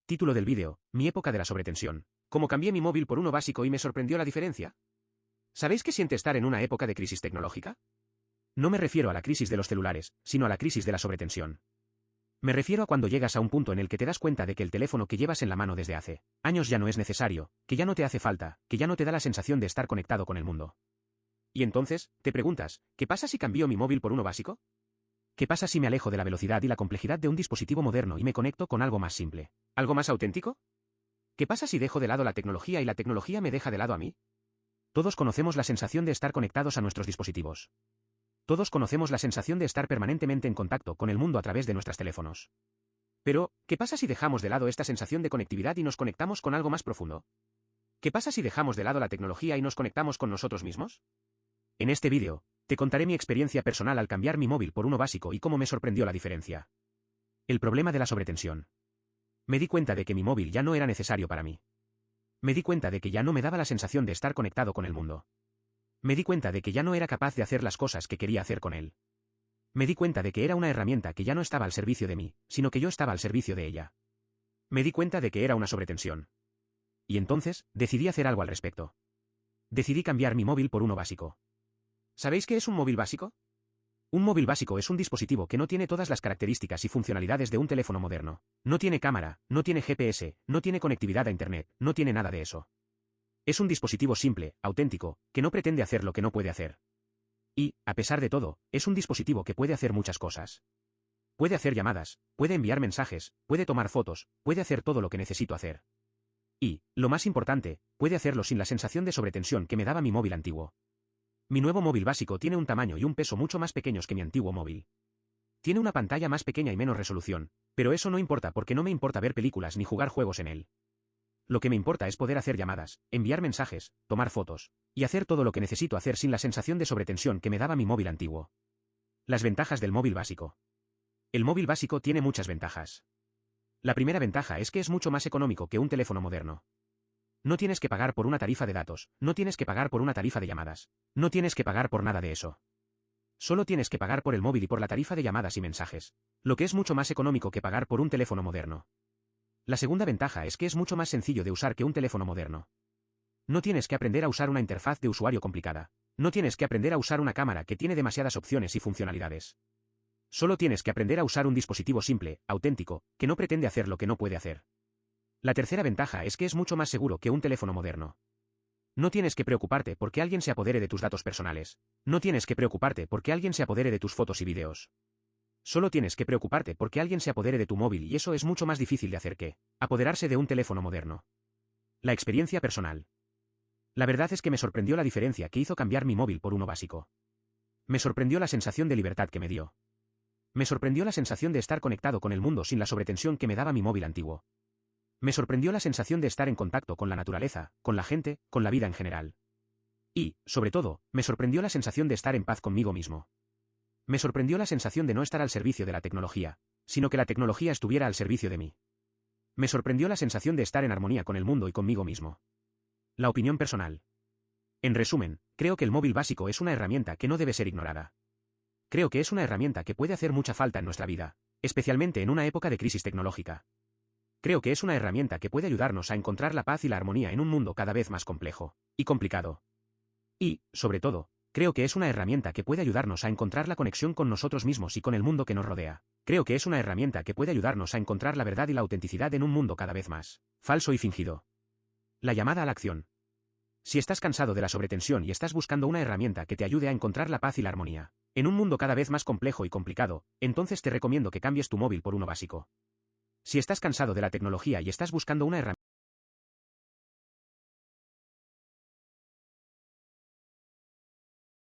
Título del vídeo, mi época de la sobretensión. ¿Cómo cambié mi móvil por uno básico y me sorprendió la diferencia? ¿Sabéis qué siente estar en una época de crisis tecnológica? No me refiero a la crisis de los celulares, sino a la crisis de la sobretensión. Me refiero a cuando llegas a un punto en el que te das cuenta de que el teléfono que llevas en la mano desde hace años ya no es necesario, que ya no te hace falta, que ya no te da la sensación de estar conectado con el mundo. Y entonces, te preguntas, ¿qué pasa si cambio mi móvil por uno básico? ¿Qué pasa si me alejo de la velocidad y la complejidad de un dispositivo moderno y me conecto con algo más simple? ¿Algo más auténtico? ¿Qué pasa si dejo de lado la tecnología y la tecnología me deja de lado a mí? Todos conocemos la sensación de estar conectados a nuestros dispositivos. Todos conocemos la sensación de estar permanentemente en contacto con el mundo a través de nuestros teléfonos. Pero, ¿qué pasa si dejamos de lado esta sensación de conectividad y nos conectamos con algo más profundo? ¿Qué pasa si dejamos de lado la tecnología y nos conectamos con nosotros mismos? En este vídeo, te contaré mi experiencia personal al cambiar mi móvil por uno básico y cómo me sorprendió la diferencia. El problema de la sobretensión. Me di cuenta de que mi móvil ya no era necesario para mí. Me di cuenta de que ya no me daba la sensación de estar conectado con el mundo. Me di cuenta de que ya no era capaz de hacer las cosas que quería hacer con él. Me di cuenta de que era una herramienta que ya no estaba al servicio de mí, sino que yo estaba al servicio de ella. Me di cuenta de que era una sobretensión. Y entonces, decidí hacer algo al respecto. Decidí cambiar mi móvil por uno básico. ¿Sabéis qué es un móvil básico? Un móvil básico es un dispositivo que no tiene todas las características y funcionalidades de un teléfono moderno. No tiene cámara, no tiene GPS, no tiene conectividad a Internet, no tiene nada de eso. Es un dispositivo simple, auténtico, que no pretende hacer lo que no puede hacer. Y, a pesar de todo, es un dispositivo que puede hacer muchas cosas. Puede hacer llamadas, puede enviar mensajes, puede tomar fotos, puede hacer todo lo que necesito hacer. Y, lo más importante, puede hacerlo sin la sensación de sobretensión que me daba mi móvil antiguo. Mi nuevo móvil básico tiene un tamaño y un peso mucho más pequeños que mi antiguo móvil. Tiene una pantalla más pequeña y menos resolución, pero eso no importa porque no me importa ver películas ni jugar juegos en él. Lo que me importa es poder hacer llamadas, enviar mensajes, tomar fotos, y hacer todo lo que necesito hacer sin la sensación de sobretensión que me daba mi móvil antiguo. Las ventajas del móvil básico. El móvil básico tiene muchas ventajas. La primera ventaja es que es mucho más económico que un teléfono moderno. No tienes que pagar por una tarifa de datos, no tienes que pagar por una tarifa de llamadas, no tienes que pagar por nada de eso. Solo tienes que pagar por el móvil y por la tarifa de llamadas y mensajes, lo que es mucho más económico que pagar por un teléfono moderno. La segunda ventaja es que es mucho más sencillo de usar que un teléfono moderno. No tienes que aprender a usar una interfaz de usuario complicada, no tienes que aprender a usar una cámara que tiene demasiadas opciones y funcionalidades. Solo tienes que aprender a usar un dispositivo simple, auténtico, que no pretende hacer lo que no puede hacer. La tercera ventaja es que es mucho más seguro que un teléfono moderno. No tienes que preocuparte porque alguien se apodere de tus datos personales. No tienes que preocuparte porque alguien se apodere de tus fotos y vídeos. Solo tienes que preocuparte porque alguien se apodere de tu móvil y eso es mucho más difícil de hacer que apoderarse de un teléfono moderno. La experiencia personal. La verdad es que me sorprendió la diferencia que hizo cambiar mi móvil por uno básico. Me sorprendió la sensación de libertad que me dio. Me sorprendió la sensación de estar conectado con el mundo sin la sobretensión que me daba mi móvil antiguo. Me sorprendió la sensación de estar en contacto con la naturaleza, con la gente, con la vida en general. Y, sobre todo, me sorprendió la sensación de estar en paz conmigo mismo. Me sorprendió la sensación de no estar al servicio de la tecnología, sino que la tecnología estuviera al servicio de mí. Me sorprendió la sensación de estar en armonía con el mundo y conmigo mismo. La opinión personal. En resumen, creo que el móvil básico es una herramienta que no debe ser ignorada. Creo que es una herramienta que puede hacer mucha falta en nuestra vida, especialmente en una época de crisis tecnológica. Creo que es una herramienta que puede ayudarnos a encontrar la paz y la armonía en un mundo cada vez más complejo y complicado. Y, sobre todo, creo que es una herramienta que puede ayudarnos a encontrar la conexión con nosotros mismos y con el mundo que nos rodea. Creo que es una herramienta que puede ayudarnos a encontrar la verdad y la autenticidad en un mundo cada vez más falso y fingido. La llamada a la acción. Si estás cansado de la sobretensión y estás buscando una herramienta que te ayude a encontrar la paz y la armonía en un mundo cada vez más complejo y complicado, entonces te recomiendo que cambies tu móvil por uno básico. Si estás cansado de la tecnología y estás buscando una herramienta